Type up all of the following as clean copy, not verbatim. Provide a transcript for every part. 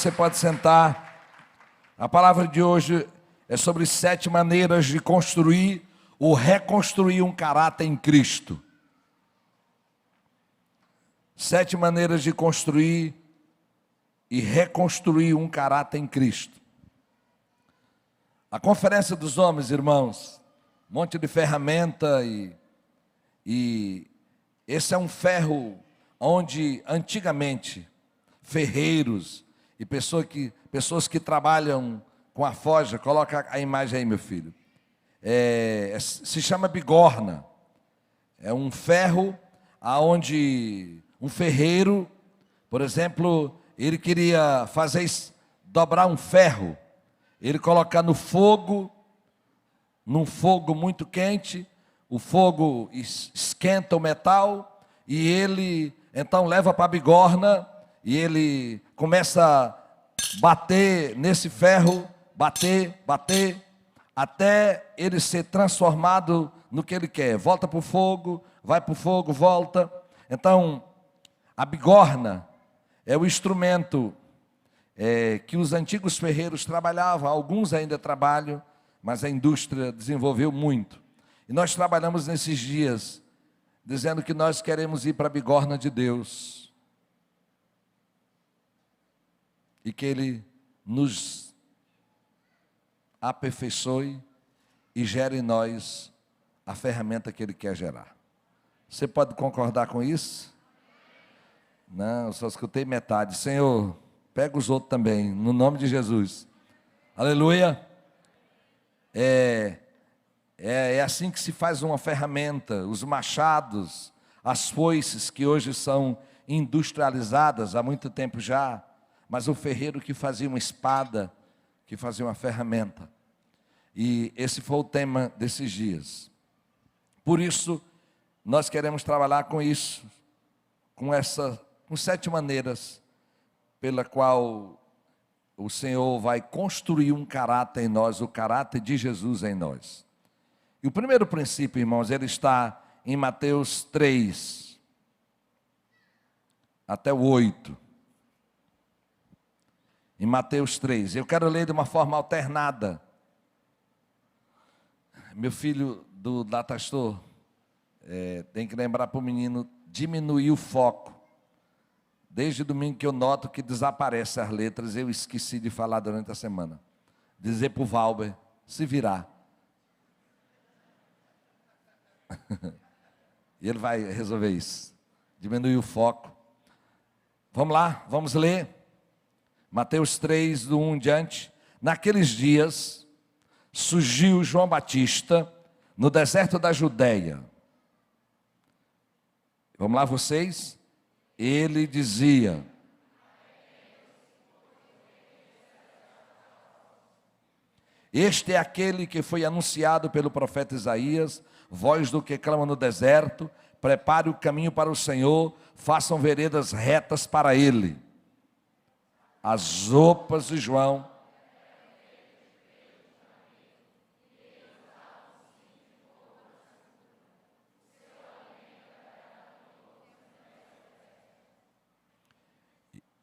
Você pode sentar. A palavra de hoje é sobre 7 maneiras de construir ou reconstruir um caráter em Cristo. 7 maneiras de construir e reconstruir um caráter em Cristo. A Conferência dos Homens, irmãos, um monte de ferramenta e esse é um ferro onde antigamente ferreiros e pessoas que trabalham com a forja, coloca a imagem aí, meu filho, se chama bigorna. É um ferro aonde um ferreiro, por exemplo, ele queria dobrar um ferro, ele colocar no fogo, num fogo muito quente, o fogo esquenta o metal e ele então leva para a bigorna e ele começa a bater nesse ferro, bater, até ele ser transformado no que ele quer. Volta para o fogo, vai para o fogo, volta. Então, a bigorna é o instrumento que os antigos ferreiros trabalhavam, alguns ainda trabalham, mas a indústria desenvolveu muito. E nós trabalhamos nesses dias, dizendo que nós queremos ir para a bigorna de Deus. E que Ele nos aperfeiçoe e gere em nós a ferramenta que Ele quer gerar. Você pode concordar com isso? Não, só escutei metade. Senhor, pega os outros também, no nome de Jesus. Aleluia. É assim que se faz uma ferramenta. Os machados, as foices que hoje são industrializadas há muito tempo já, mas o ferreiro que fazia uma espada, que fazia uma ferramenta. E esse foi o tema desses dias. Por isso, nós queremos trabalhar com isso, com 7 maneiras pela qual o Senhor vai construir um caráter em nós, o caráter de Jesus em nós. E o primeiro princípio, irmãos, ele está em Mateus 3, até o 8. Em Mateus 3, eu quero ler de uma forma alternada. Meu filho do Datastor tem que lembrar para o menino diminuir o foco. Desde domingo que eu noto que desaparecem as letras, eu esqueci de falar durante a semana. Dizer para o Valber se virar. E ele vai resolver isso. Diminuir o foco. Vamos lá, vamos ler. Mateus 3, do 1 em diante. Naqueles dias, surgiu João Batista no deserto da Judeia. Vamos lá, vocês? Ele dizia: este é aquele que foi anunciado pelo profeta Isaías, voz do que clama no deserto, prepare o caminho para o Senhor, façam veredas retas para ele. As roupas de João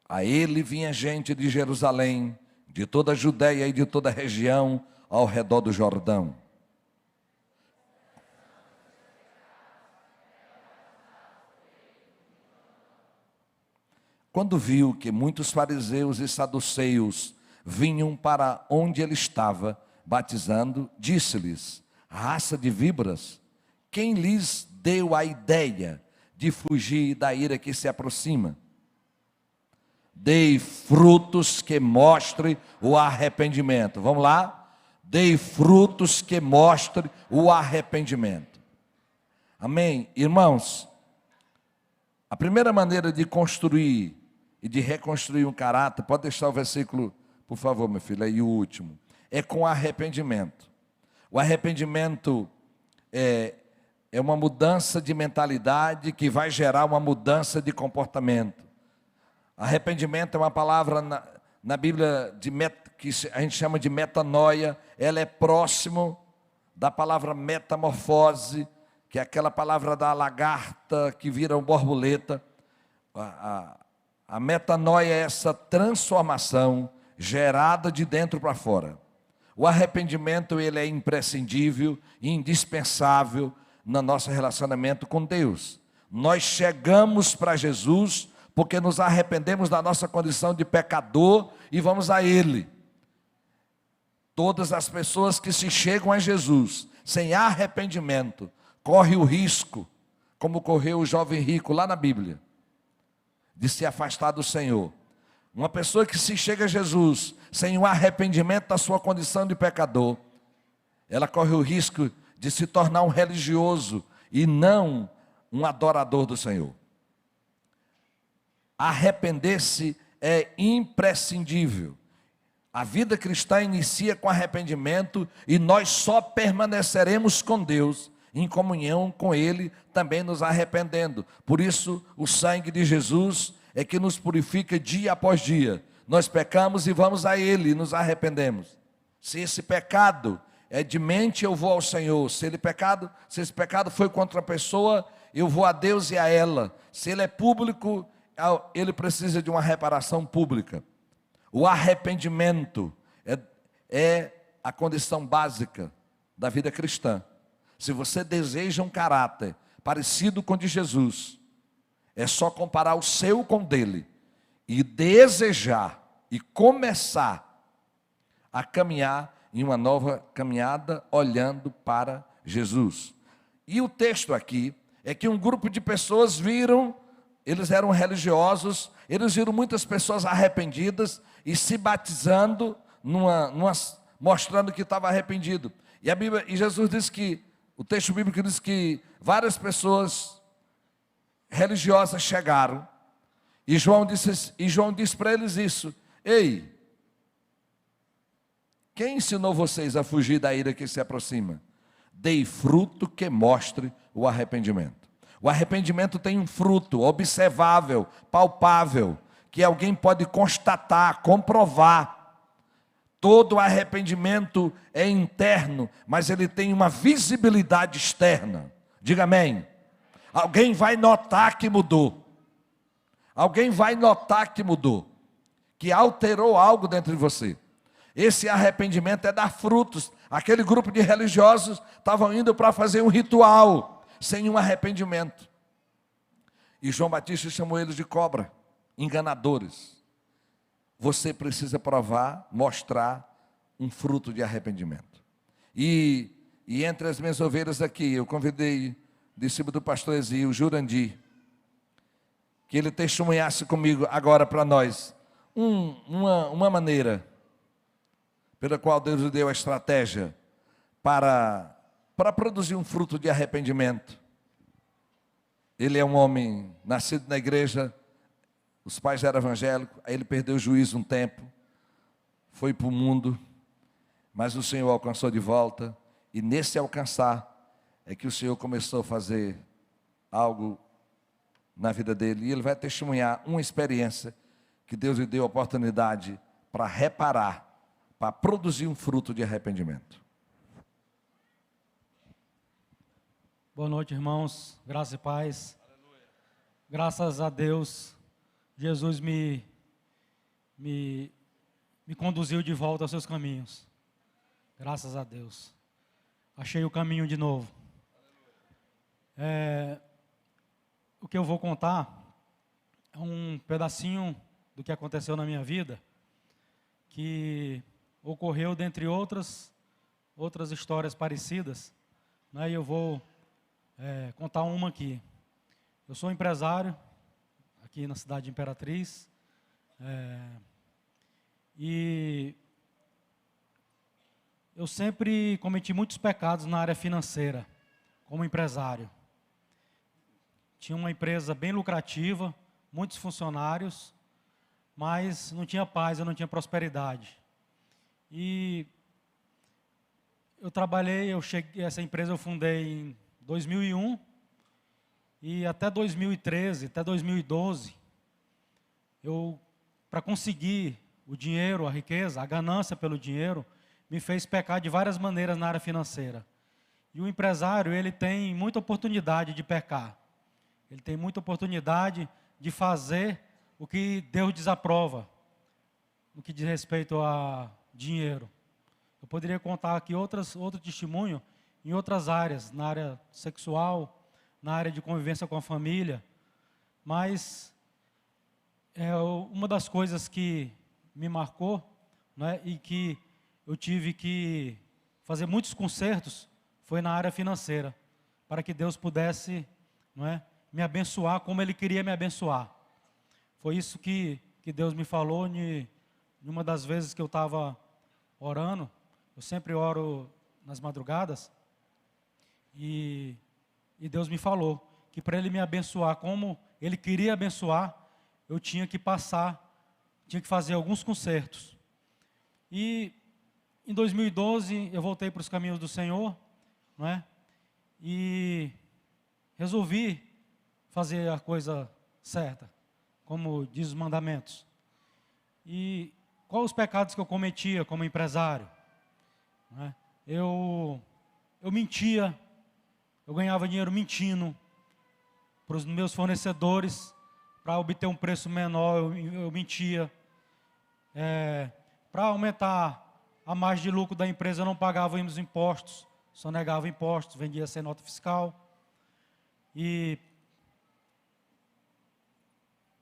a ele vinha gente de Jerusalém, de toda a Judeia e de toda a região ao redor do Jordão. Quando viu que muitos fariseus e saduceus vinham para onde ele estava batizando, disse-lhes: raça de víboras, quem lhes deu a ideia de fugir da ira que se aproxima? Dei frutos que mostrem o arrependimento. Vamos lá? Dei frutos que mostrem o arrependimento. Amém? Irmãos, a primeira maneira de construir e de reconstruir um caráter, pode deixar o versículo, por favor, meu filho, aí o último, é com arrependimento. O arrependimento é uma mudança de mentalidade que vai gerar uma mudança de comportamento. Arrependimento é uma palavra na Bíblia que a gente chama de metanoia. Ela é próximo da palavra metamorfose, que é aquela palavra da lagarta que vira uma borboleta. A metanoia é essa transformação gerada de dentro para fora. O arrependimento, ele é imprescindível, indispensável no nosso relacionamento com Deus. Nós chegamos para Jesus porque nos arrependemos da nossa condição de pecador e vamos a Ele. Todas as pessoas que se chegam a Jesus sem arrependimento, correm o risco, como correu o jovem rico lá na Bíblia, de se afastar do Senhor. Uma pessoa que se chega a Jesus sem o arrependimento da sua condição de pecador, ela corre o risco de se tornar um religioso e não um adorador do Senhor. Arrepender-se é imprescindível. A vida cristã inicia com arrependimento e nós só permaneceremos com Deus em comunhão com Ele, também nos arrependendo. Por isso, o sangue de Jesus é que nos purifica dia após dia. Nós pecamos e vamos a Ele e nos arrependemos. Se esse pecado é de mente, eu vou ao Senhor. Se esse pecado foi contra a pessoa, eu vou a Deus e a ela. Se ele é público, ele precisa de uma reparação pública. O arrependimento é a condição básica da vida cristã. Se você deseja um caráter parecido com o de Jesus, é só comparar o seu com o dele e desejar e começar a caminhar em uma nova caminhada olhando para Jesus. E o texto aqui é que um grupo de pessoas viram, eles eram religiosos, eles viram muitas pessoas arrependidas e se batizando, mostrando que estava arrependido. E Jesus diz que, o texto bíblico diz que várias pessoas religiosas chegaram, e João disse para eles isso: ei, quem ensinou vocês a fugir da ira que se aproxima? Dei fruto que mostre o arrependimento. O arrependimento tem um fruto observável, palpável, que alguém pode constatar, comprovar. Todo arrependimento é interno, mas ele tem uma visibilidade externa. Diga amém. Alguém vai notar que mudou. Alguém vai notar que mudou, que alterou algo dentro de você. Esse arrependimento é dar frutos. Aquele grupo de religiosos estavam indo para fazer um ritual, sem um arrependimento. E João Batista chamou eles de cobra, enganadores. Você precisa provar, mostrar um fruto de arrependimento. E entre as minhas ovelhas aqui, eu convidei o discípulo do pastor Ezio, Jurandir, que ele testemunhasse comigo agora para nós uma maneira pela qual Deus lhe deu a estratégia para produzir um fruto de arrependimento. Ele é um homem nascido na igreja, os pais eram evangélicos, aí ele perdeu o juízo um tempo, foi para o mundo, mas o Senhor alcançou de volta, e nesse alcançar é que o Senhor começou a fazer algo na vida dele, e ele vai testemunhar uma experiência que Deus lhe deu a oportunidade para reparar, para produzir um fruto de arrependimento. Boa noite, irmãos, graça e paz. Aleluia. Graças a Deus, Jesus me conduziu de volta aos seus caminhos. Graças a Deus. Achei o caminho de novo. O que eu vou contar é um pedacinho do que aconteceu na minha vida, que ocorreu dentre outras histórias parecidas, né? E eu vou contar uma aqui. Eu sou empresário aqui na cidade de Imperatriz, e eu sempre cometi muitos pecados na área financeira, como empresário. Tinha uma empresa bem lucrativa, muitos funcionários, mas não tinha paz, eu não tinha prosperidade. E eu trabalhei, essa empresa eu fundei em 2001, e até 2013, até 2012, para conseguir o dinheiro, a riqueza, a ganância pelo dinheiro, me fez pecar de várias maneiras na área financeira. E o empresário, ele tem muita oportunidade de pecar. Ele tem muita oportunidade de fazer o que Deus desaprova no que diz respeito a dinheiro. Eu poderia contar aqui outro testemunho em outras áreas, na área sexual, na área de convivência com a família, mas uma das coisas que me marcou, né, e que eu tive que fazer muitos consertos foi na área financeira, para que Deus pudesse, não é, me abençoar como Ele queria me abençoar. Foi isso que Deus me falou em uma das vezes que eu estava orando. Eu sempre oro nas madrugadas, e Deus me falou que para Ele me abençoar como Ele queria abençoar, eu tinha que fazer alguns consertos. E em 2012 eu voltei para os caminhos do Senhor, não é? E resolvi fazer a coisa certa, como diz os mandamentos. E quais os pecados que eu cometia como empresário? Não é? Eu mentia, eu ganhava dinheiro mentindo para os meus fornecedores, para obter um preço menor, eu mentia. Para aumentar a margem de lucro da empresa, eu não pagava os impostos, só negava impostos, vendia sem nota fiscal. E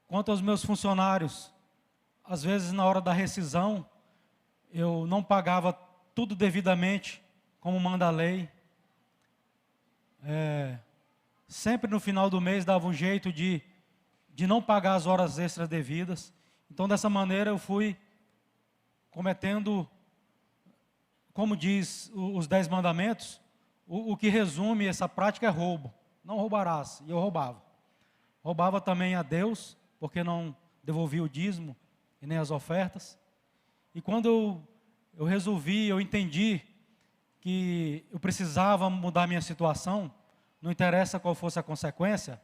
quanto aos meus funcionários, às vezes na hora da rescisão, eu não pagava tudo devidamente, como manda a lei. Sempre no final do mês dava um jeito de não pagar as horas extras devidas. Então, dessa maneira, eu fui cometendo, como diz os 10 mandamentos, o que resume essa prática é roubo. Não roubarás. E eu roubava. Roubava também a Deus, porque não devolvia o dízimo e nem as ofertas. E quando eu resolvi, eu entendi que eu precisava mudar a minha situação, não interessa qual fosse a consequência,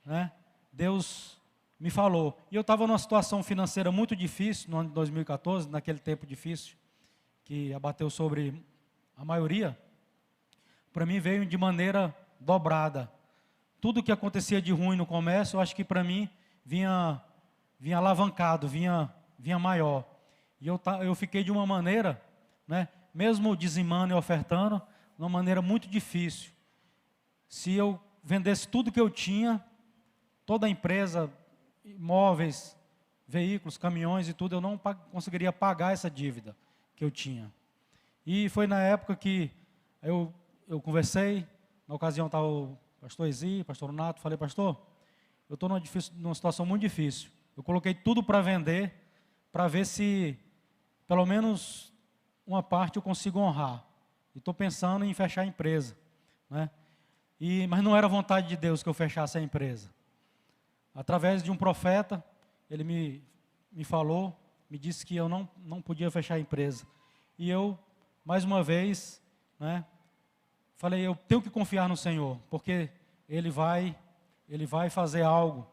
né? Deus me falou. E eu estava numa situação financeira muito difícil, no ano de 2014, naquele tempo difícil, que abateu sobre a maioria. Para mim veio de maneira dobrada. Tudo que acontecia de ruim no comércio, eu acho que para mim vinha alavancado, vinha maior. E eu fiquei de uma maneira, né, mesmo dizimando e ofertando, de uma maneira muito difícil. Se eu vendesse tudo que eu tinha, toda a empresa, imóveis, veículos, caminhões e tudo, eu não conseguiria pagar essa dívida que eu tinha. E foi na época que eu conversei, na ocasião estava o pastor Ezi, pastor Nato, falei, pastor, eu estou numa situação muito difícil. Eu coloquei tudo para vender, para ver se pelo menos uma parte eu consigo honrar. E estou pensando em fechar a empresa, né? Mas não era vontade de Deus que eu fechasse a empresa. Através de um profeta, ele me falou, me disse que eu não podia fechar a empresa. E eu, mais uma vez, né, falei, eu tenho que confiar no Senhor, porque Ele vai fazer algo,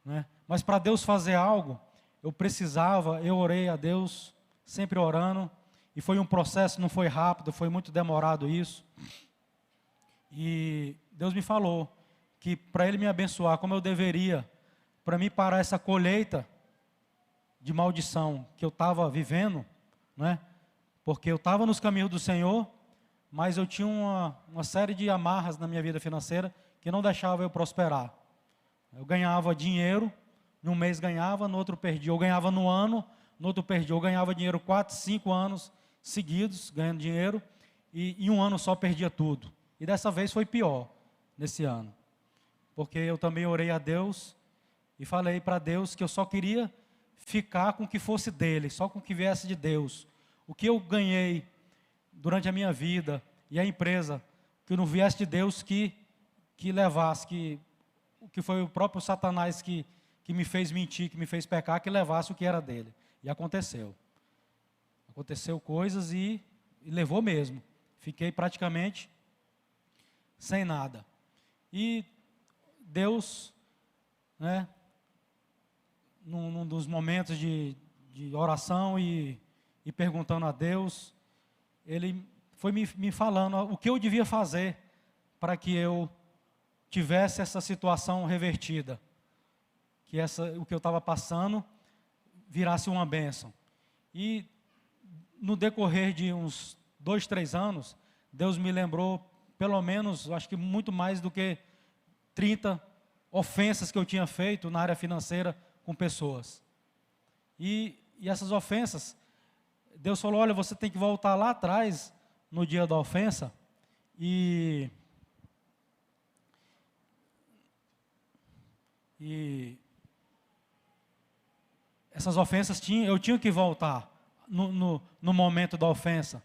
né? Mas para Deus fazer algo, eu orei a Deus, sempre orando, e foi um processo, não foi rápido, foi muito demorado isso. E Deus me falou que para Ele me abençoar como eu deveria, para mim parar essa colheita de maldição que eu estava vivendo, né? Porque eu estava nos caminhos do Senhor, mas eu tinha uma série de amarras na minha vida financeira que não deixava eu prosperar. Eu ganhava dinheiro, num mês ganhava, no outro perdia. Eu ganhava no ano, no outro perdia. Eu ganhava dinheiro 4, 5 anos seguidos, ganhando dinheiro, e em um ano só perdia tudo. E dessa vez foi pior, nesse ano. Porque eu também orei a Deus e falei para Deus que eu só queria ficar com o que fosse dele, só com o que viesse de Deus. O que eu ganhei durante a minha vida e a empresa, que não viesse de Deus, que levasse, que foi o próprio Satanás que me fez mentir, que me fez pecar, que levasse o que era dele. E aconteceu. Aconteceu coisas e levou mesmo. Fiquei praticamente sem nada. E Deus, né, num dos momentos de oração e perguntando a Deus, Ele foi me falando o que eu devia fazer para que eu tivesse essa situação revertida. o que eu estava passando virasse uma bênção. E no decorrer de uns 2, 3 anos, Deus me lembrou, pelo menos, acho que muito mais do que 30 ofensas que eu tinha feito na área financeira com pessoas. E essas ofensas, Deus falou, olha, você tem que voltar lá atrás, no dia da ofensa, e essas ofensas eu tinha que voltar no momento da ofensa,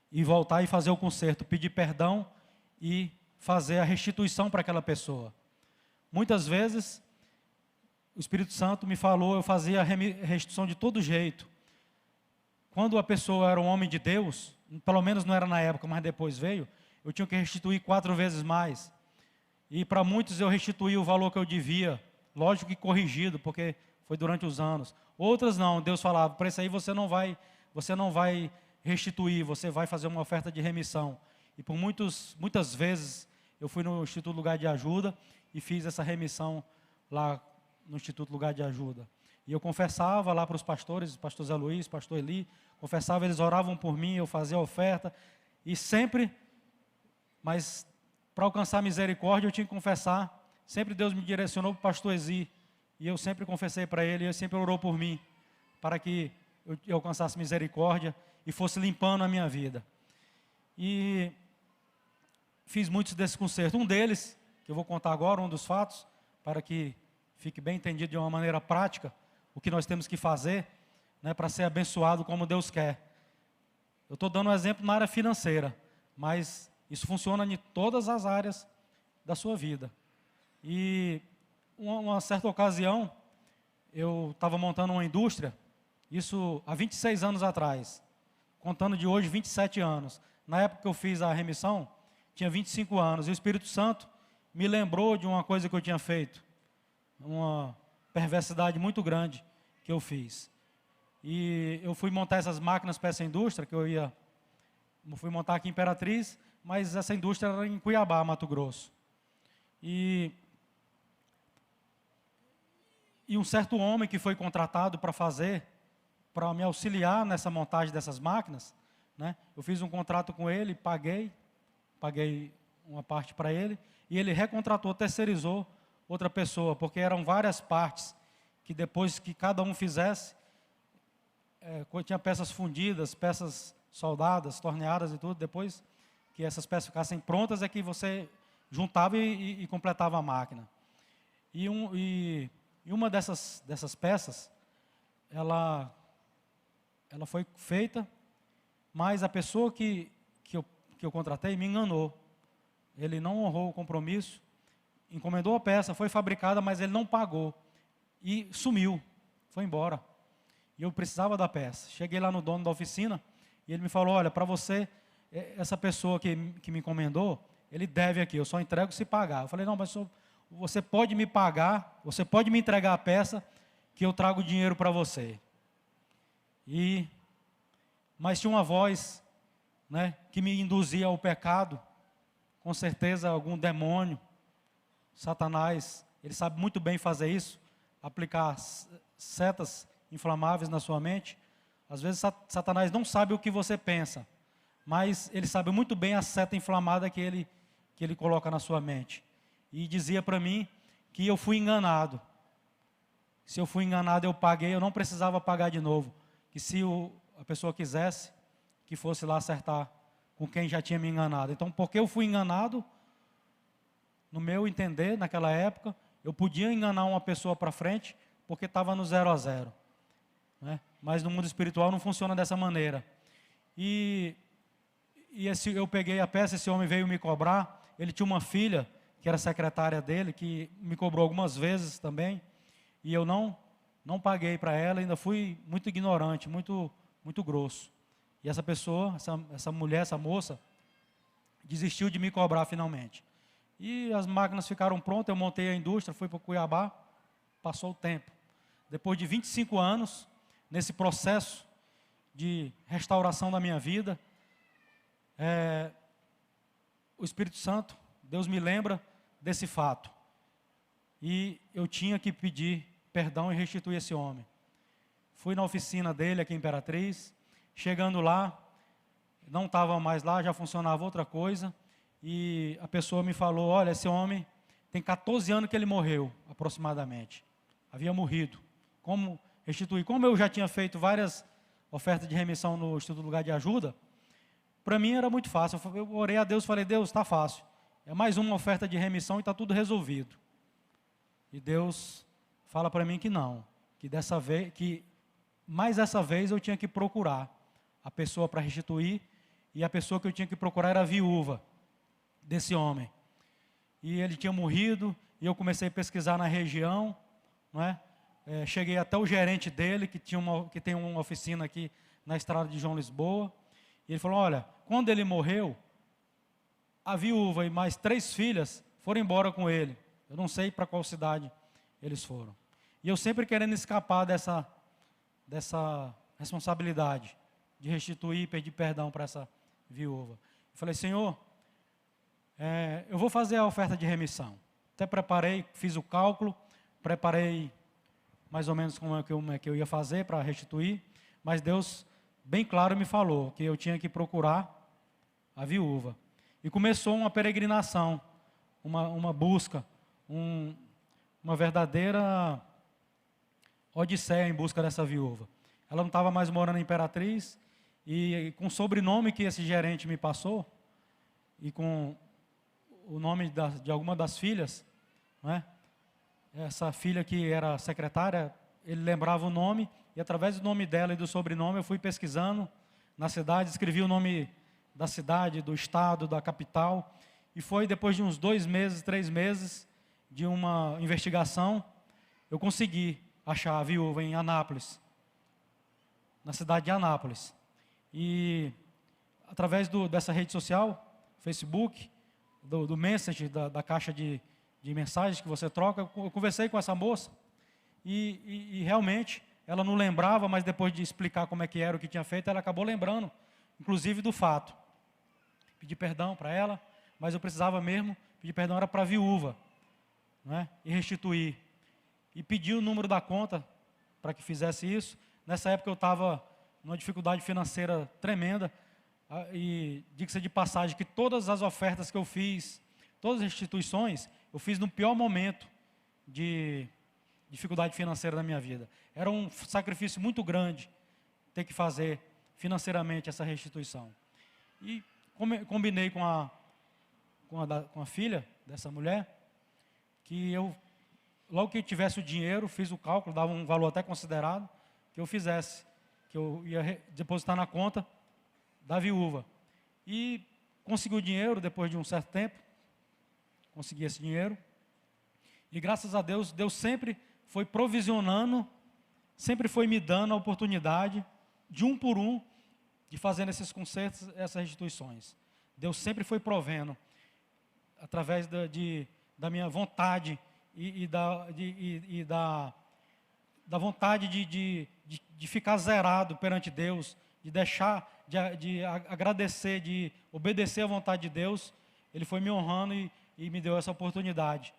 e voltar e fazer o conserto, pedir perdão e fazer a restituição para aquela pessoa. Muitas vezes, o Espírito Santo me falou, eu fazia a restituição de todo jeito. Quando a pessoa era um homem de Deus, pelo menos não era na época, mas depois veio, eu tinha que restituir 4 vezes mais. E para muitos eu restituí o valor que eu devia, lógico que corrigido, porque foi durante os anos. Outras não, Deus falava, para isso aí você não vai restituir, você vai fazer uma oferta de remissão. E por muitas vezes eu fui no Instituto Lugar de Ajuda e fiz essa remissão lá no Instituto Lugar de Ajuda. E eu confessava lá para os pastores, pastor Zé Luiz, pastor Eli, confessava, eles oravam por mim, eu fazia a oferta, e sempre, mas para alcançar misericórdia eu tinha que confessar, sempre Deus me direcionou para o pastor Ezi, e eu sempre confessei para ele, e ele sempre orou por mim, para que eu alcançasse misericórdia e fosse limpando a minha vida. E fiz muitos desses concertos. Um deles, que eu vou contar agora, um dos fatos, para que fique bem entendido de uma maneira prática, o que nós temos que fazer, né, para ser abençoado como Deus quer. Eu estou dando um exemplo na área financeira, mas isso funciona em todas as áreas da sua vida. E uma certa ocasião, eu estava montando uma indústria, isso há 26 anos atrás, contando de hoje 27 anos. Na época que eu fiz a remissão, tinha 25 anos, e o Espírito Santo me lembrou de uma coisa que eu tinha feito, uma perversidade muito grande que eu fiz. E eu fui montar essas máquinas para essa indústria, fui montar aqui em Imperatriz, mas essa indústria era em Cuiabá, Mato Grosso. E um certo homem que foi contratado para me auxiliar nessa montagem dessas máquinas, né? Eu fiz um contrato com ele, paguei uma parte para ele, e ele recontratou, terceirizou outra pessoa, porque eram várias partes, que depois que cada um fizesse, tinha peças fundidas, peças soldadas, torneadas e tudo, depois que essas peças ficassem prontas, é que você juntava e completava a máquina. E uma dessas peças, ela foi feita, mas a pessoa que eu contratei me enganou. Ele não honrou o compromisso, encomendou a peça, foi fabricada, mas ele não pagou. E sumiu, foi embora. E eu precisava da peça. Cheguei lá no dono da oficina, e ele me falou, olha, para você, essa pessoa que me encomendou, ele deve aqui, eu só entrego se pagar. Eu falei, não, mas você pode me pagar, você pode me entregar a peça, que eu trago o dinheiro para você. Mas tinha uma voz, né, que me induzia ao pecado, com certeza algum demônio, Satanás, ele sabe muito bem fazer isso, aplicar setas inflamáveis na sua mente. Às vezes Satanás não sabe o que você pensa, mas ele sabe muito bem a seta inflamada que ele coloca na sua mente. E dizia para mim que eu fui enganado. Se eu fui enganado, eu paguei, eu não precisava pagar de novo. Que se a pessoa quisesse, que fosse lá acertar com quem já tinha me enganado. Então, porque eu fui enganado, no meu entender, naquela época, eu podia enganar uma pessoa para frente, porque estava no 0 a 0. Né? Mas no mundo espiritual não funciona dessa maneira. Eu peguei a peça, esse homem veio me cobrar, ele tinha uma filha, que era secretária dele, que me cobrou algumas vezes também, e eu não paguei para ela, ainda fui muito ignorante, muito, muito grosso. E essa pessoa, essa mulher, essa moça, desistiu de me cobrar finalmente. E as máquinas ficaram prontas, eu montei a indústria, fui para Cuiabá, passou o tempo. Depois de 25 anos, nesse processo de restauração da minha vida, o Espírito Santo, Deus me lembra desse fato. E eu tinha que pedir perdão e restituir esse homem. Fui na oficina dele aqui em Imperatriz, chegando lá, não estava mais lá, já funcionava outra coisa, e a pessoa me falou, olha, esse homem tem 14 anos que ele morreu, aproximadamente. Havia morrido. Como restituir? Como eu já tinha feito várias ofertas de remissão no Instituto Lugar de Ajuda, para mim era muito fácil. Eu orei a Deus e falei, Deus, está fácil. É mais uma oferta de remissão e está tudo resolvido. E Deus fala para mim que não, que dessa vez, que mais essa vez eu tinha que procurar a pessoa para restituir, e a pessoa que eu tinha que procurar era a viúva desse homem. E ele tinha morrido, e eu comecei a pesquisar na região, não é? Cheguei até o gerente dele, que tem uma oficina aqui na estrada de João Lisboa, e ele falou, olha, quando ele morreu, a viúva e mais 3 filhas foram embora com ele. Eu não sei para qual cidade eles foram. E eu sempre querendo escapar dessa responsabilidade de restituir e pedir perdão para essa viúva. Eu falei, Senhor, eu vou fazer a oferta de remissão. Até preparei, fiz o cálculo, preparei mais ou menos como é que eu ia fazer para restituir, mas Deus, bem claro, me falou que eu tinha que procurar a viúva. E começou uma peregrinação, uma busca, uma verdadeira odisseia em busca dessa viúva. Ela não estava mais morando em Imperatriz, e com o sobrenome que esse gerente me passou, e com o nome de alguma das filhas, não é? Essa filha que era secretária, ele lembrava o nome, e através do nome dela e do sobrenome eu fui pesquisando na cidade, escrevi o nome da cidade, do estado, da capital, e foi depois de uns 2 meses, 3 meses de uma investigação, eu consegui achar a viúva em Anápolis, na cidade de Anápolis. E através dessa rede social, Facebook, do Messenger, da caixa de mensagens que você troca, eu conversei com essa moça, e realmente ela não lembrava, mas depois de explicar como é que era o que tinha feito, ela acabou lembrando, inclusive do fato. Pedi perdão para ela, mas eu precisava mesmo pedir perdão, era para a viúva, não é? E restituir. E pedi o número da conta para que fizesse isso. Nessa época eu estava numa dificuldade financeira tremenda, e diga-se de passagem que todas as ofertas que eu fiz, todas as restituições, eu fiz no pior momento de dificuldade financeira da minha vida. Era um sacrifício muito grande ter que fazer financeiramente essa restituição. E combinei com a filha dessa mulher, que eu, logo que eu tivesse o dinheiro, fiz o cálculo, dava um valor até considerado, que eu fizesse, que eu ia depositar na conta da viúva. E consegui o dinheiro depois de um certo tempo, consegui esse dinheiro, e graças a Deus, Deus sempre foi provisionando, sempre foi me dando a oportunidade, de um por um, de fazer esses concertos, essas restituições. Deus sempre foi provendo, através da minha vontade e da vontade de ficar zerado perante Deus, de deixar, de agradecer, de obedecer à vontade de Deus. Ele foi me honrando e me deu essa oportunidade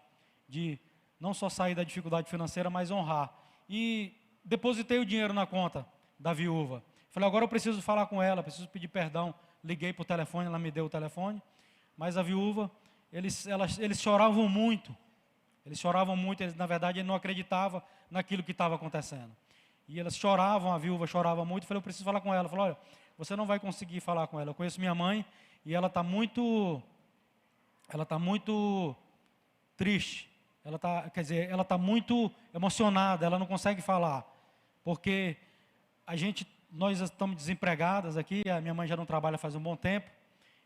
de não só sair da dificuldade financeira, mas honrar. E depositei o dinheiro na conta da viúva. Falei, agora eu preciso falar com ela, preciso pedir perdão. Liguei para o telefone, ela me deu o telefone. Mas a viúva, eles choravam muito. Eles choravam muito, na verdade, ele não acreditava naquilo que estava acontecendo. E elas choravam, a viúva chorava muito. Falei, eu preciso falar com ela. Falei, olha, você não vai conseguir falar com ela. Eu conheço minha mãe e ela está muito triste. Ela está muito emocionada, ela não consegue falar. Porque nós estamos desempregadas aqui, a minha mãe já não trabalha faz um bom tempo,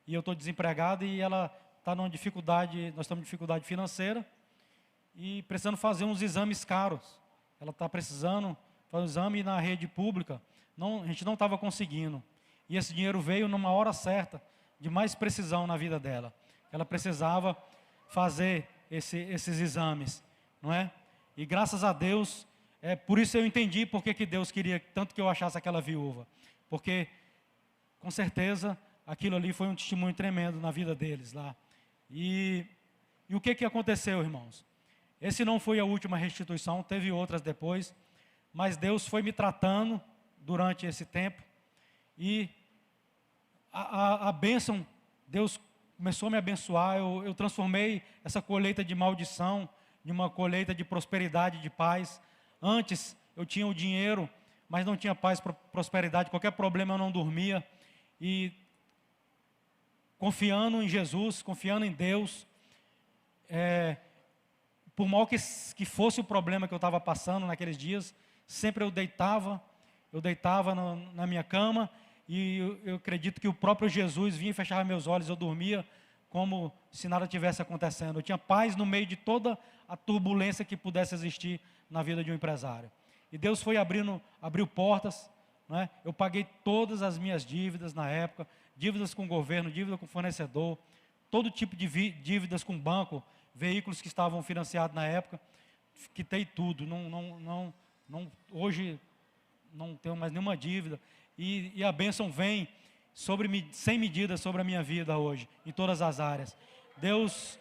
e eu estou desempregado e ela está numa dificuldade, nós estamos em dificuldade financeira, e precisando fazer uns exames caros. Ela está precisando fazer um exame na rede pública, a gente não estava conseguindo. E esse dinheiro veio numa hora certa, de mais precisão na vida dela. Ela precisava fazer esses exames, não é? E graças a Deus, por isso eu entendi porque que Deus queria tanto que eu achasse aquela viúva. Porque, com certeza, aquilo ali foi um testemunho tremendo na vida deles lá. E o que aconteceu, irmãos? Esse não foi a última restituição, teve outras depois, mas Deus foi me tratando durante esse tempo, e a bênção, Deus começou a me abençoar. Eu transformei essa colheita de maldição em uma colheita de prosperidade, de paz. Antes eu tinha o dinheiro, mas não tinha paz, prosperidade, qualquer problema eu não dormia. E confiando em Jesus, confiando em Deus, por mal que fosse o problema que eu estava passando naqueles dias, sempre eu deitava na minha cama, e eu acredito que o próprio Jesus vinha e fechava meus olhos, eu dormia como se nada tivesse acontecendo. Eu tinha paz no meio de toda a turbulência que pudesse existir na vida de um empresário. E Deus foi abriu portas, né? Eu paguei todas as minhas dívidas na época, dívidas com o governo, dívida com o fornecedor, todo tipo de dívidas com o banco, veículos que estavam financiados na época, quitei tudo. Hoje não tenho mais nenhuma dívida, e a bênção vem sem medida sobre a minha vida hoje, em todas as áreas. Deus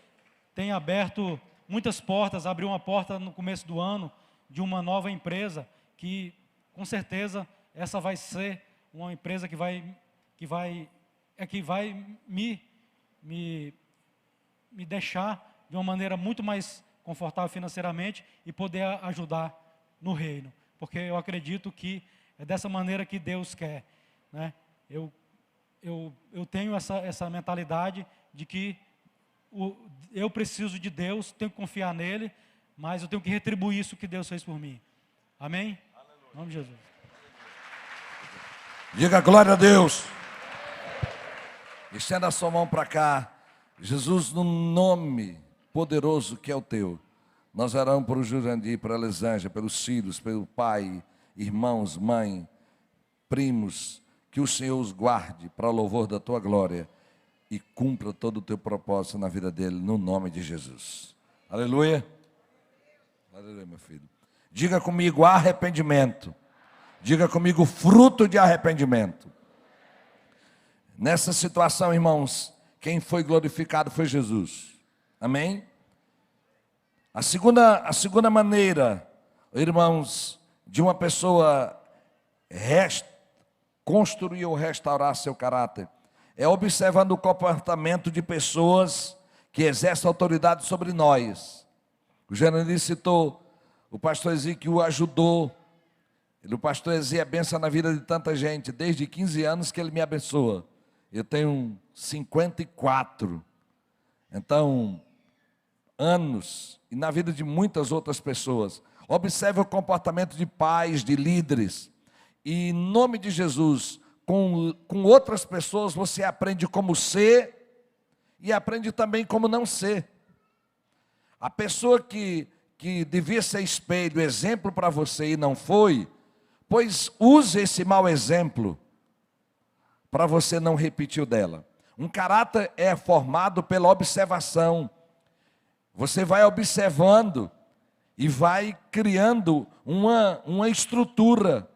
tem aberto muitas portas, abriu uma porta no começo do ano, de uma nova empresa, que com certeza essa vai ser uma empresa que vai me deixar de uma maneira muito mais confortável financeiramente e poder ajudar no reino, porque eu acredito que é dessa maneira que Deus quer, né? Eu tenho essa mentalidade de que eu preciso de Deus, tenho que confiar nele, mas eu tenho que retribuir isso que Deus fez por mim. Amém? Aleluia. Em nome de Jesus. Diga glória a Deus. Estenda a sua mão para cá. Jesus, no nome poderoso que é o teu, nós oramos por Jurandir, por Elisângela, pelos filhos, pelo pai, irmãos, mãe, primos, que o Senhor os guarde para o louvor da tua glória e cumpra todo o teu propósito na vida dele, no nome de Jesus. Aleluia. Aleluia, meu filho. Diga comigo arrependimento. Diga comigo fruto de arrependimento. Nessa situação, irmãos, quem foi glorificado foi Jesus. Amém? A segunda maneira, irmãos, de uma pessoa construir ou restaurar seu caráter é observando o comportamento de pessoas que exercem autoridade sobre nós. O Jerandinho citou, o pastor Ezi que o ajudou. O pastor Ezi é bênção na vida de tanta gente, desde 15 anos que ele me abençoa. Eu tenho 54. Então, anos, e na vida de muitas outras pessoas. Observe o comportamento de pais, de líderes. E em nome de Jesus, com outras pessoas, você aprende como ser e aprende também como não ser. A pessoa que devia ser espelho, exemplo para você e não foi, pois use esse mau exemplo para você não repetir o dela. Um caráter é formado pela observação. Você vai observando e vai criando uma estrutura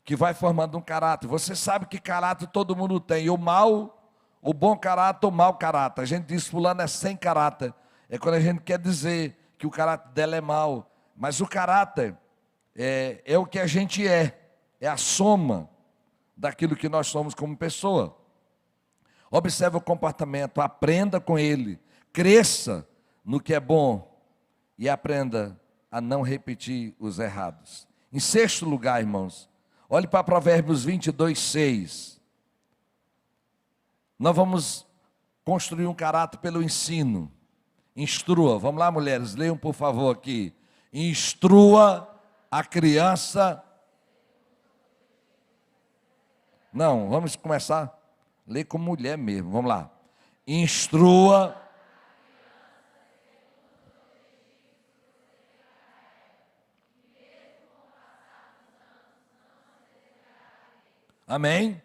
que vai formando um caráter. Você sabe que caráter todo mundo tem, o bom caráter ou o mau caráter. A gente diz fulano é sem caráter, é quando a gente quer dizer que o caráter dela é mau, mas o caráter é o que a gente é a soma daquilo que nós somos como pessoa. Observe o comportamento, aprenda com ele, cresça no que é bom e aprenda a não repetir os errados. Em sexto lugar, irmãos, olhe para Provérbios 22:6. Nós vamos construir um caráter pelo ensino. Instrua, vamos lá, mulheres, leiam por favor aqui. Instrua a criança. Não, vamos começar. Lê como mulher mesmo, vamos lá. Instrua. Amém?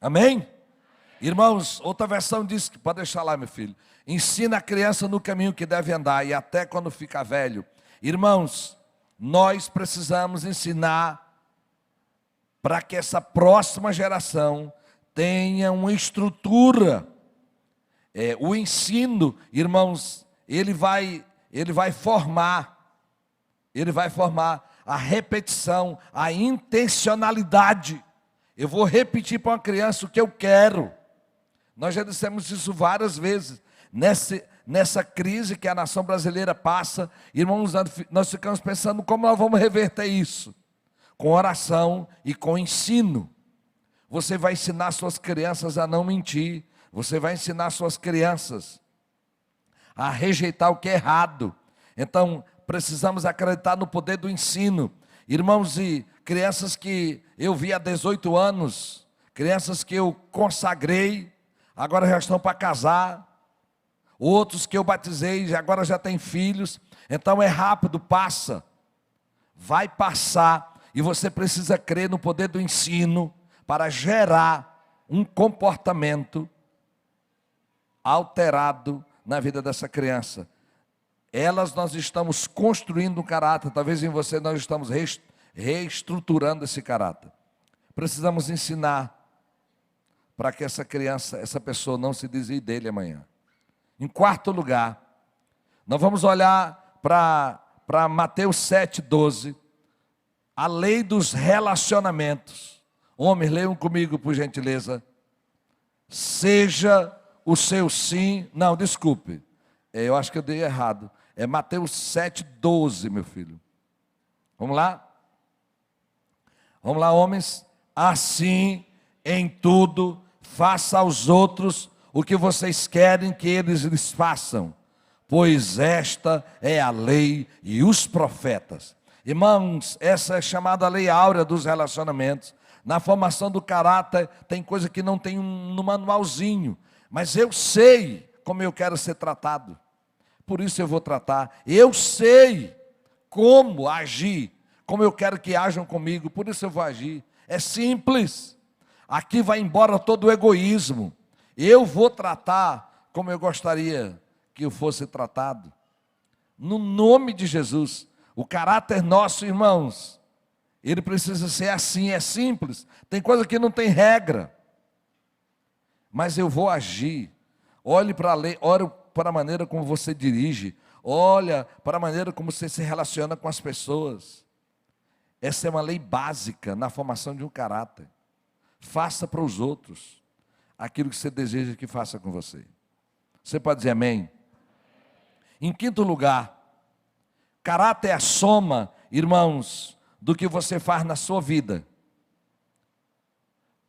Amém? Irmãos, outra versão diz que, pode deixar lá, meu filho. Ensina a criança no caminho que deve andar e até quando ficar velho. Irmãos, nós precisamos ensinar para que essa próxima geração tenha uma estrutura. O ensino, irmãos, ele vai ele vai formar a repetição, a intencionalidade. Eu vou repetir para uma criança o que eu quero. Nós já dissemos isso várias vezes. Nessa crise que a nação brasileira passa, irmãos, nós ficamos pensando como nós vamos reverter isso. Com oração e com ensino. Você vai ensinar suas crianças a não mentir. Você vai ensinar suas crianças a rejeitar o que é errado. Então, precisamos acreditar no poder do ensino. Irmãos, e crianças que eu vi há 18 anos, crianças que eu consagrei, agora já estão para casar. Outros que eu batizei, agora já têm filhos. Então é rápido, passa. Vai passar. E você precisa crer no poder do ensino para gerar um comportamento alterado na vida dessa criança. Nós estamos construindo um caráter. Talvez em você nós estamos reestruturando esse caráter. Precisamos ensinar para que essa criança, essa pessoa não se desvie dele amanhã. Em quarto lugar, nós vamos olhar para Mateus 7,12, a lei dos relacionamentos. Homens, leiam comigo, por gentileza. Seja o seu sim... Não, desculpe, eu acho que eu dei errado. É Mateus 7,12, meu filho. Vamos lá? Vamos lá, homens. Assim, em tudo, faça aos outros o que vocês querem que eles lhes façam, pois esta é a lei e os profetas. Irmãos, essa é chamada lei áurea dos relacionamentos. Na formação do caráter, tem coisa que não tem no manualzinho, mas eu sei como eu quero ser tratado, por isso eu vou tratar. Eu sei como agir, como eu quero que ajam comigo, por isso eu vou agir. É simples. Aqui vai embora todo o egoísmo. Eu vou tratar como eu gostaria que eu fosse tratado. No nome de Jesus. O caráter nosso, irmãos, ele precisa ser assim, é simples. Tem coisa que não tem regra. Mas eu vou agir. Olhe para a lei, olhe para a maneira como você dirige. Olha para a maneira como você se relaciona com as pessoas. Essa é uma lei básica na formação de um caráter. Faça para os outros aquilo que você deseja que faça com você. Você pode dizer amém? Em quinto lugar, caráter é a soma, irmãos, do que você faz na sua vida.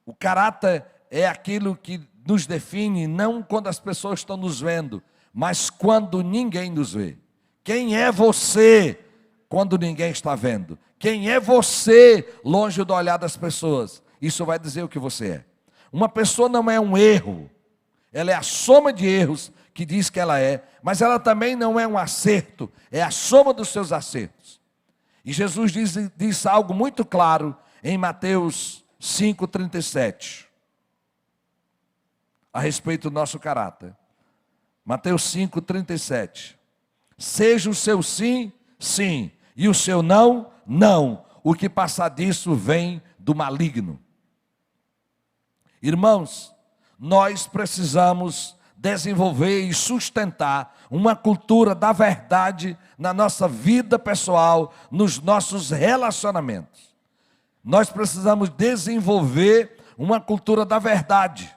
O caráter é aquilo que nos define, não quando as pessoas estão nos vendo, mas quando ninguém nos vê. Quem é você quando ninguém está vendo? Quem é você longe do olhar das pessoas? Isso vai dizer o que você é. Uma pessoa não é um erro, ela é a soma de erros que diz que ela é, mas ela também não é um acerto, é a soma dos seus acertos. E Jesus diz algo muito claro em Mateus 5,37, a respeito do nosso caráter. Mateus 5,37. Seja o seu sim, sim, e o seu não, não. O que passar disso vem do maligno. Irmãos, nós precisamos desenvolver e sustentar uma cultura da verdade na nossa vida pessoal, nos nossos relacionamentos. Nós precisamos desenvolver uma cultura da verdade.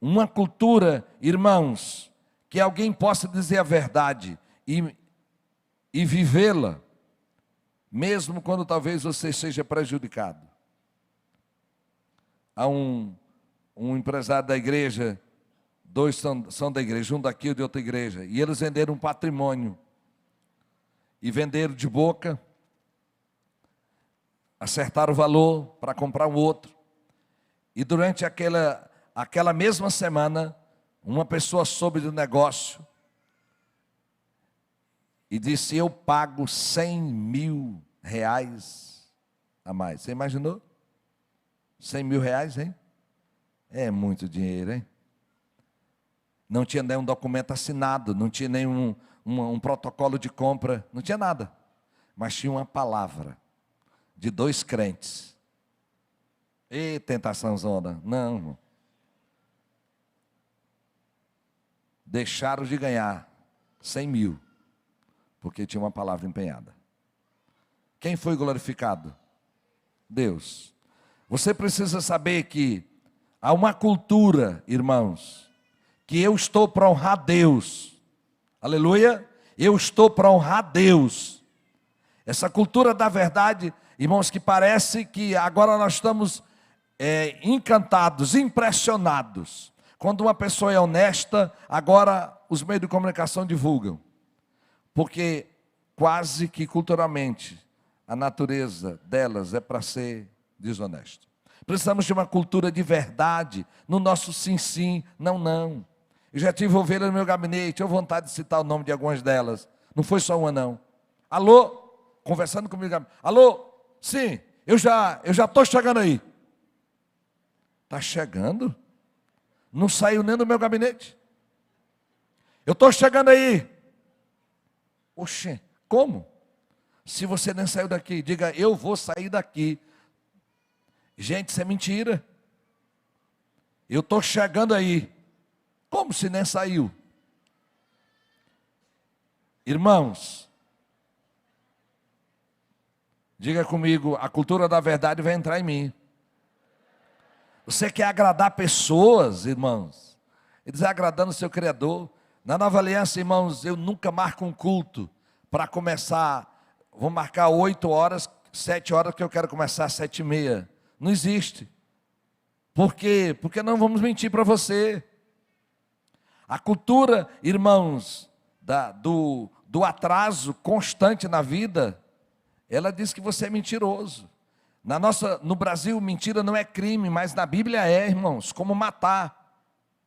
Uma cultura, irmãos, que alguém possa dizer a verdade e vivê-la, mesmo quando talvez você seja prejudicado. Há um empresário da igreja, dois são da igreja, um daqui e de outra igreja, e eles venderam um patrimônio, e venderam de boca, acertaram o valor para comprar um outro, e durante aquela mesma semana, uma pessoa soube do negócio, e disse, eu pago 100 mil reais a mais. Você imaginou? 100 mil reais, hein? É muito dinheiro, hein? Não tinha nenhum documento assinado, não tinha nenhum um protocolo de compra, não tinha nada. Mas tinha uma palavra de dois crentes. E tentação zona, não, irmão. Deixaram de ganhar 100.000, porque tinha uma palavra empenhada. Quem foi glorificado? Deus. Você precisa saber que há uma cultura, irmãos, que eu estou para honrar Deus. Aleluia! Eu estou para honrar Deus. Essa cultura da verdade, irmãos, que parece que agora nós estamos encantados, impressionados. Quando uma pessoa é honesta, agora os meios de comunicação divulgam. Porque quase que culturalmente a natureza delas é para ser desonesto. Precisamos de uma cultura de verdade no nosso sim, sim, não, não. Eu já tive ovelha no meu gabinete, tive vontade de citar o nome de algumas delas. Não foi só uma, não. Alô? Conversando comigo. Alô? Sim, eu já estou chegando aí. Está chegando? Não saiu nem do meu gabinete. Eu estou chegando aí. Oxê, como? Se você nem saiu daqui, diga, eu vou sair daqui. Gente, isso é mentira. Eu estou chegando aí. Como se nem saiu? Irmãos, diga comigo, a cultura da verdade vai entrar em mim. Você quer agradar pessoas, irmãos? E desagradando o seu Criador. Na Nova Aliança, irmãos, eu nunca marco um culto para começar. Vou marcar 8 horas, 7 horas, que eu quero começar às 7h30. Não existe. Por quê? Porque não vamos mentir para você. A cultura, irmãos, do atraso constante na vida, ela diz que você é mentiroso. No Brasil, mentira não é crime, mas na Bíblia é, irmãos, como matar,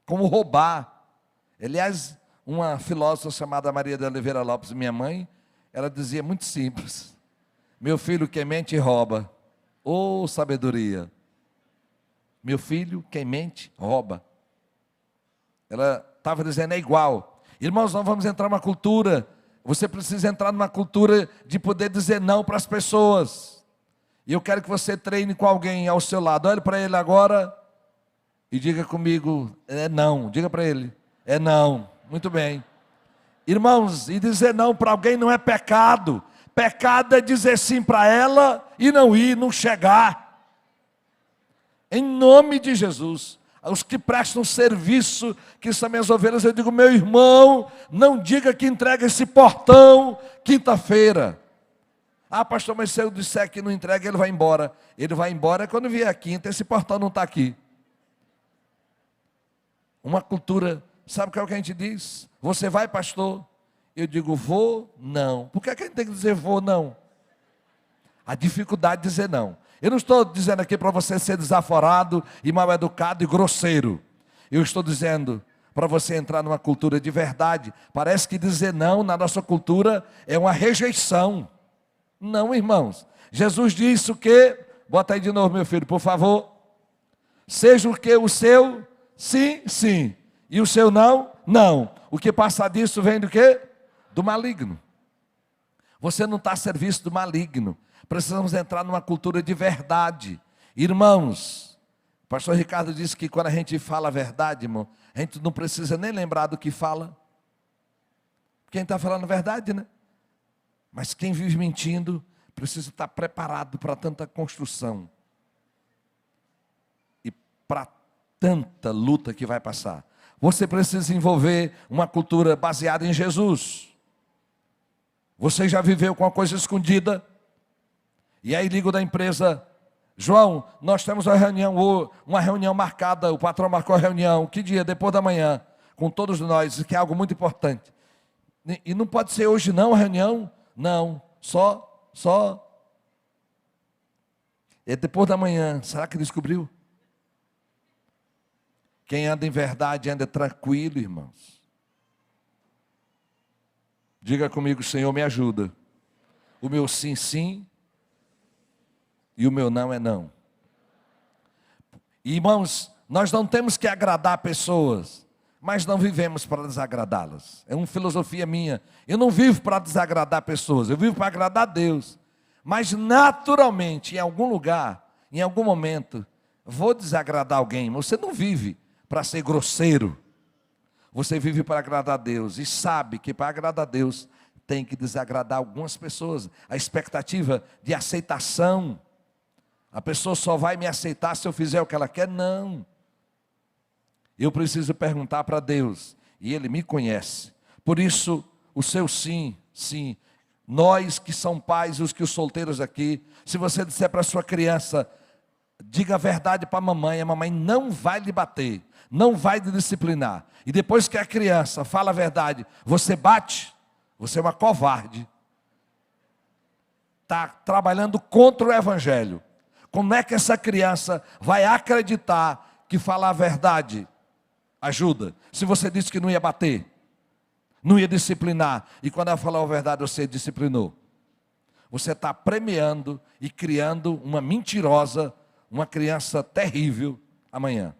como roubar. Aliás, uma filósofa chamada Maria de Oliveira Lopes, minha mãe, ela dizia muito simples: meu filho, quem mente rouba. Ô, sabedoria! Meu filho, quem mente rouba. Ela estava dizendo, é igual. Irmãos, nós vamos entrar numa cultura, você precisa entrar numa cultura de poder dizer não para as pessoas. E eu quero que você treine com alguém ao seu lado. Olhe para ele agora e diga comigo, é não. Diga para ele, é não. Muito bem. Irmãos, e dizer não para alguém não é pecado. Pecado é dizer sim para ela e não ir, não chegar. Em nome de Jesus. Os que prestam serviço, que são minhas ovelhas, eu digo, meu irmão, não diga que entrega esse portão quinta-feira. Ah, pastor, mas se eu disser que não entrega, ele vai embora. Ele vai embora quando vier a quinta, esse portão não está aqui. Uma cultura, sabe o que é o que a gente diz? Você vai, pastor? Eu digo, vou, não. Por que a gente tem que dizer vou, não? A dificuldade de dizer não. Eu não estou dizendo aqui para você ser desaforado e mal educado e grosseiro. Eu estou dizendo para você entrar numa cultura de verdade. Parece que dizer não na nossa cultura é uma rejeição. Não, irmãos. Jesus disse o quê? Bota aí de novo, meu filho, por favor. Seja o que? O seu sim, sim. E o seu não, não. O que passa disso vem do quê? Do maligno. Você não está a serviço do maligno. Precisamos entrar numa cultura de verdade. Irmãos, o pastor Ricardo disse que quando a gente fala a verdade, irmão, a gente não precisa nem lembrar do que fala. Quem está falando a verdade, né? Mas quem vive mentindo, precisa estar preparado para tanta construção. E para tanta luta que vai passar. Você precisa envolver uma cultura baseada em Jesus. Você já viveu com uma coisa escondida? E aí ligo da empresa, João, nós temos uma reunião marcada, o patrão marcou a reunião, que dia? Depois da manhã, com todos nós, que é algo muito importante. E não pode ser hoje não a reunião? Não, só é depois da manhã. Será que descobriu? Quem anda em verdade anda tranquilo, irmãos. Diga comigo, Senhor, me ajuda. O meu sim, sim. E o meu não é não. Irmãos, nós não temos que agradar pessoas, mas não vivemos para desagradá-las. É uma filosofia minha. Eu não vivo para desagradar pessoas, eu vivo para agradar a Deus. Mas naturalmente, em algum lugar, em algum momento, vou desagradar alguém. Você não vive para ser grosseiro. Você vive para agradar a Deus e sabe que para agradar a Deus tem que desagradar algumas pessoas. A expectativa de aceitação. A pessoa só vai me aceitar se eu fizer o que ela quer? Não. Eu preciso perguntar para Deus, e Ele me conhece. Por isso, o seu sim, sim. Nós que são pais, os que os solteiros aqui, se você disser para a sua criança, diga a verdade para a mamãe não vai lhe bater, não vai lhe disciplinar. E depois que a criança fala a verdade, você bate, você é uma covarde. Está trabalhando contra o Evangelho. Como é que essa criança vai acreditar que falar a verdade ajuda? Se você disse que não ia bater, não ia disciplinar, e quando ela falou a verdade você disciplinou. Você está premiando e criando uma mentirosa, uma criança terrível amanhã.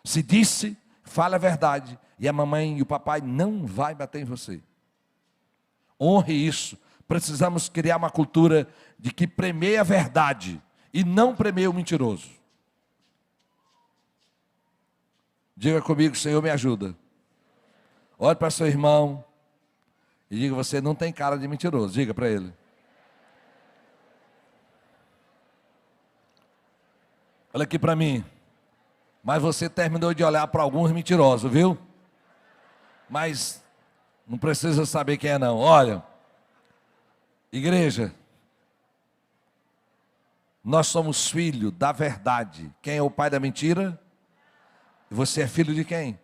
Se disse, fale a verdade, e a mamãe e o papai não vai bater em você. Honre isso. Precisamos criar uma cultura de que premeia a verdade e não premeia o mentiroso. Diga comigo, Senhor, me ajuda. Olhe para seu irmão e diga, você não tem cara de mentiroso. Diga para ele. Olha aqui para mim. Mas você terminou de olhar para alguns mentirosos, viu? Mas não precisa saber quem é não. Olha, igreja, nós somos filho da verdade. Quem é o pai da mentira? Você é filho de quem?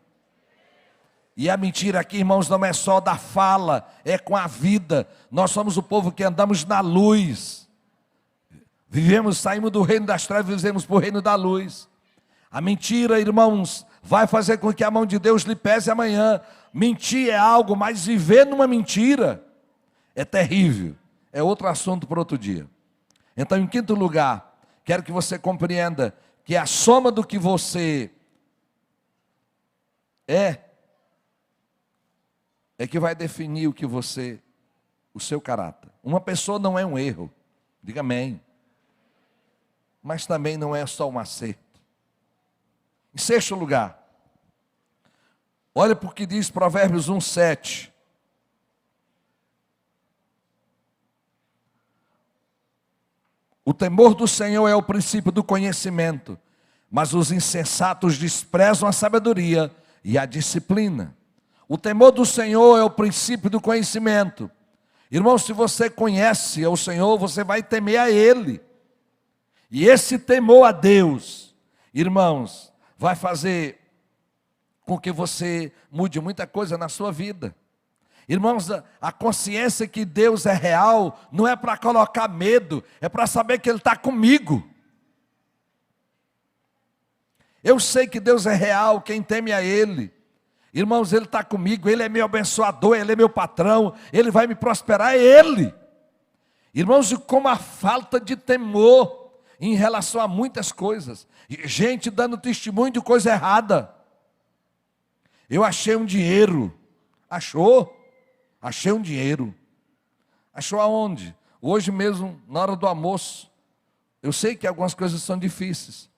E a mentira aqui, irmãos, não é só da fala, é com a vida. Nós somos o povo que andamos na luz. Saímos do reino das trevas e vivemos para o reino da luz. A mentira, irmãos, vai fazer com que a mão de Deus lhe pese amanhã. Mentir é algo, mas viver numa mentira é terrível. É outro assunto para outro dia. Então, em quinto lugar, quero que você compreenda que a soma do que você é que vai definir o seu caráter. Uma pessoa não é um erro, diga amém. Mas também não é só um acerto. Em sexto lugar, olha para o que diz Provérbios 1:7. O temor do Senhor é o princípio do conhecimento, mas os insensatos desprezam a sabedoria e a disciplina. O temor do Senhor é o princípio do conhecimento. Irmão, se você conhece o Senhor, você vai temer a Ele. E esse temor a Deus, irmãos, vai fazer com que você mude muita coisa na sua vida. Irmãos, a consciência que Deus é real, não é para colocar medo, é para saber que Ele está comigo. Eu sei que Deus é real, quem teme a Ele. Irmãos, Ele está comigo, Ele é meu abençoador, Ele é meu patrão, Ele vai me prosperar, é Ele. Irmãos, e como a falta de temor em relação a muitas coisas. Gente dando testemunho de coisa errada. Eu achei um dinheiro. Achou? Achei um dinheiro. Achou aonde? Hoje mesmo, na hora do almoço. Eu sei que algumas coisas são difíceis.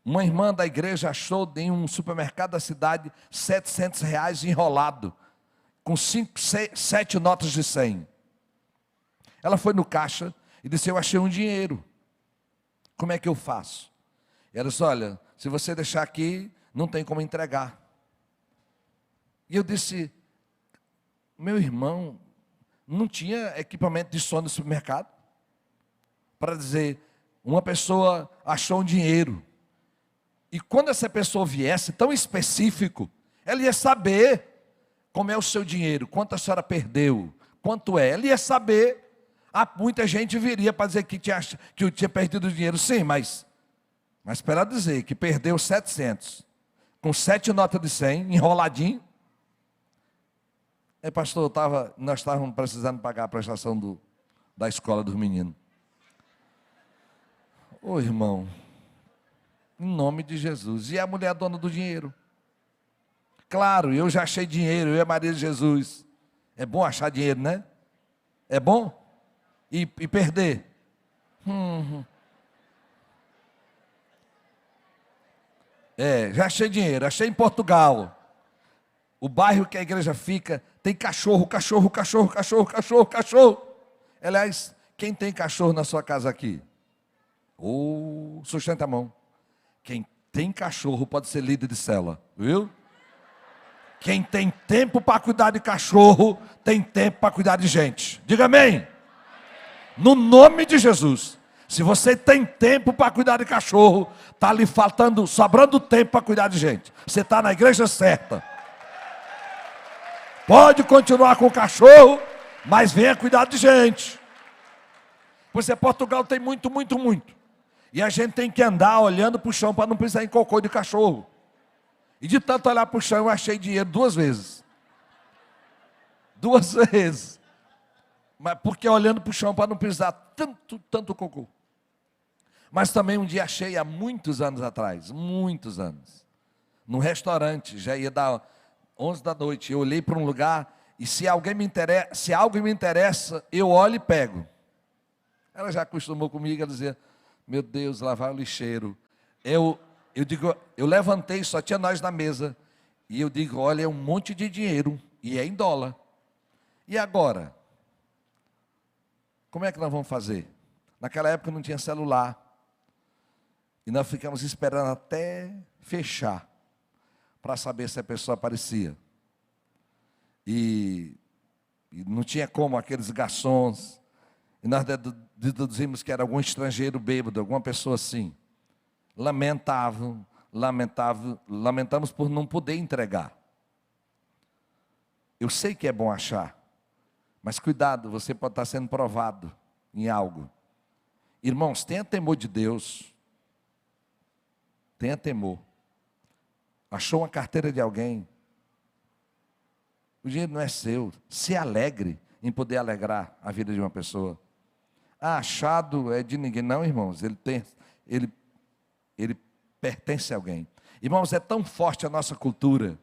Uma irmã da igreja achou em um supermercado da cidade R$700 enrolado, com 7 notas de 100. Ela foi no caixa e disse, eu achei um dinheiro. Como é que eu faço? E ela disse, olha, se você deixar aqui, não tem como entregar. E eu disse, meu irmão, não tinha equipamento de som no supermercado? Para dizer, uma pessoa achou um dinheiro. E quando essa pessoa viesse, tão específico, ela ia saber como é o seu dinheiro, quanto a senhora perdeu, quanto é. Ela ia saber. Muita gente viria para dizer que eu tinha perdido o dinheiro. Sim, mas para dizer que perdeu 700, com 7 notas de 100, enroladinho. Pastor, nós estávamos precisando pagar a prestação da escola dos meninos. Ô irmão, em nome de Jesus. E a mulher dona do dinheiro? Claro, eu já achei dinheiro, eu e a Maria de Jesus. É bom achar dinheiro, né? É bom? E perder? Já achei dinheiro, achei em Portugal. O bairro que a igreja fica tem cachorro, cachorro, cachorro, cachorro, cachorro, cachorro. Aliás, quem tem cachorro na sua casa aqui? Sustenta a mão. Quem tem cachorro pode ser líder de célula, viu? Quem tem tempo para cuidar de cachorro, tem tempo para cuidar de gente. Diga amém. No nome de Jesus. Se você tem tempo para cuidar de cachorro, está lhe faltando, sobrando tempo para cuidar de gente. Você está na igreja certa. Pode continuar com o cachorro, mas venha cuidar de gente. Pois Portugal tem muito, muito, muito. E a gente tem que andar olhando para o chão para não pisar em cocô de cachorro. E de tanto olhar para o chão, eu achei dinheiro 2 vezes. 2 vezes. Mas porque olhando para o chão para não pisar tanto cocô. Mas também um dia achei há muitos anos atrás, muitos anos, num restaurante, já ia dar 11 da noite, eu olhei para um lugar e se algo me interessa, eu olho e pego. Ela já acostumou comigo a dizer, meu Deus, lá vai o lixeiro. Eu levantei, só tinha nós na mesa, e eu digo, olha, é um monte de dinheiro, e é em dólar. E agora? Como é que nós vamos fazer? Naquela época não tinha celular. E nós ficamos esperando até fechar, para saber se a pessoa aparecia. E não tinha como aqueles garçons. E nós deduzimos que era algum estrangeiro bêbado, alguma pessoa assim. Lamentamos por não poder entregar. Eu sei que é bom achar, mas cuidado, você pode estar sendo provado em algo. Irmãos, tenha temor de Deus. Tenha temor. Achou uma carteira de alguém? O dinheiro não é seu. Se alegre em poder alegrar a vida de uma pessoa. Achado é de ninguém. Não, irmãos, ele pertence a alguém. Irmãos, é tão forte a nossa cultura.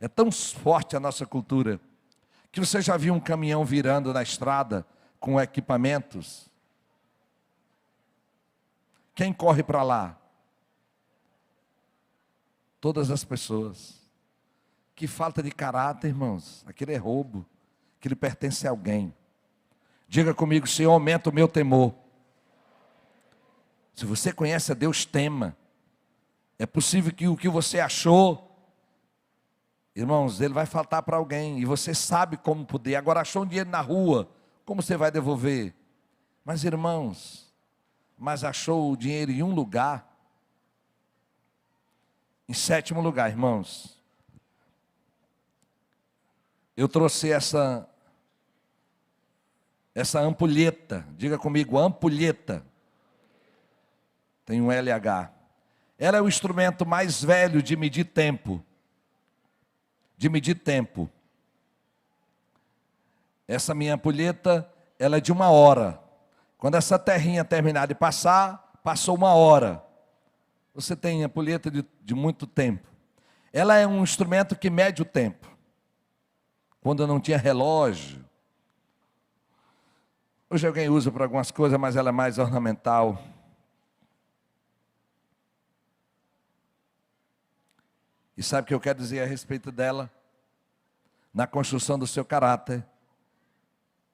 É tão forte a nossa cultura. Que você já viu um caminhão virando na estrada com equipamentos? Quem corre para lá? Todas as pessoas. Que falta de caráter, irmãos. Aquilo é roubo. Aquilo pertence a alguém. Diga comigo, Senhor, aumenta o meu temor. Se você conhece a Deus, tema. É possível que o que você achou, irmãos, ele vai faltar para alguém. E você sabe como poder. Agora achou um dinheiro na rua. Como você vai devolver? Mas irmãos, achou o dinheiro em um lugar. Em 7º lugar, irmãos, eu trouxe essa ampulheta. Diga comigo, ampulheta. Tem um LH. Ela é o instrumento mais velho de medir tempo. Essa minha ampulheta, ela é de 1 hora. Quando essa terrinha terminar de passar, passou 1 hora. Você tem ampulheta de muito tempo. Ela é um instrumento que mede o tempo. Quando não tinha relógio. Hoje alguém usa para algumas coisas, mas ela é mais ornamental. E sabe o que eu quero dizer a respeito dela? Na construção do seu caráter.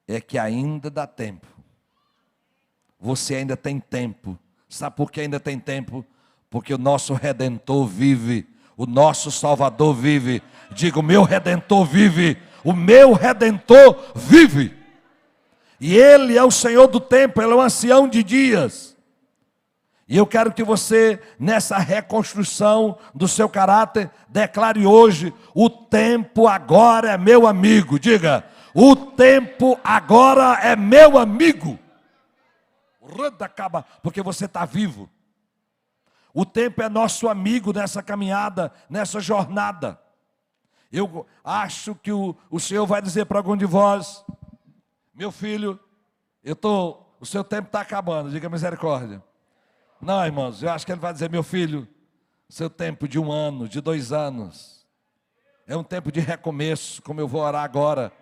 É que ainda dá tempo. Você ainda tem tempo. Sabe por que ainda tem tempo? Porque o nosso Redentor vive, o nosso Salvador vive. Diga, o meu Redentor vive, o meu Redentor vive. E Ele é o Senhor do tempo, Ele é o ancião de dias. E eu quero que você, nessa reconstrução do seu caráter, declare hoje, o tempo agora é meu amigo. Diga, o tempo agora é meu amigo. Porque você está vivo. O tempo é nosso amigo nessa caminhada, nessa jornada. Eu acho que o Senhor vai dizer para algum de vós, meu filho, o seu tempo está acabando, diga misericórdia. Não, irmãos, eu acho que Ele vai dizer, meu filho, seu tempo de 1 ano, de 2 anos, é um tempo de recomeço, como eu vou orar agora.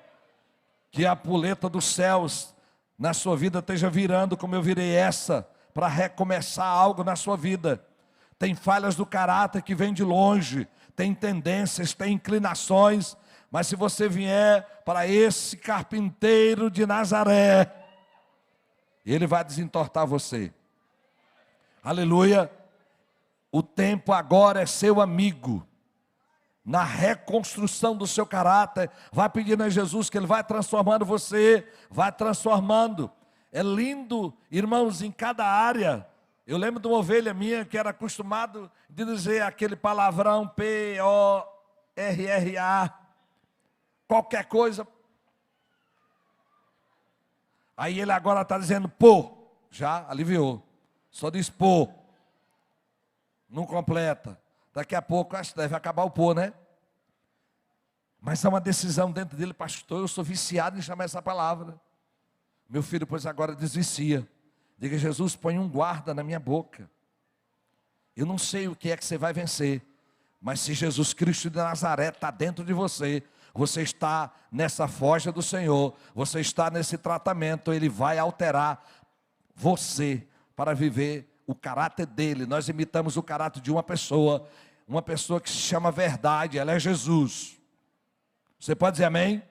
Que a ampulheta dos céus na sua vida esteja virando como eu virei essa, para recomeçar algo na sua vida. Tem falhas do caráter que vêm de longe, tem tendências, tem inclinações, mas se você vier para esse carpinteiro de Nazaré, ele vai desentortar você. Aleluia. O tempo agora é seu amigo. Na reconstrução do seu caráter, vai pedindo a Jesus que Ele vai transformando você, vai transformando. É lindo, irmãos, em cada área. Eu lembro de uma ovelha minha que era acostumado de dizer aquele palavrão P-O-R-R-A, qualquer coisa. Aí ele agora está dizendo pô, já aliviou. Só diz pô, não completa. Daqui a pouco, acho que deve acabar o pô, né? Mas é uma decisão dentro dele, pastor, eu sou viciado em chamar essa palavra. Meu filho, pois agora desvicia. Diga, Jesus, põe um guarda na minha boca. Eu não sei o que é que você vai vencer, mas se Jesus Cristo de Nazaré está dentro de você, você está nessa foja do Senhor, você está nesse tratamento, Ele vai alterar você para viver o caráter dele. Nós imitamos o caráter de uma pessoa que se chama verdade, ela é Jesus. Você pode dizer amém?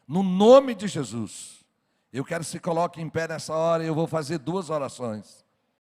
No nome de Jesus. Eu quero que se coloque em pé nessa hora e eu vou fazer 2 orações.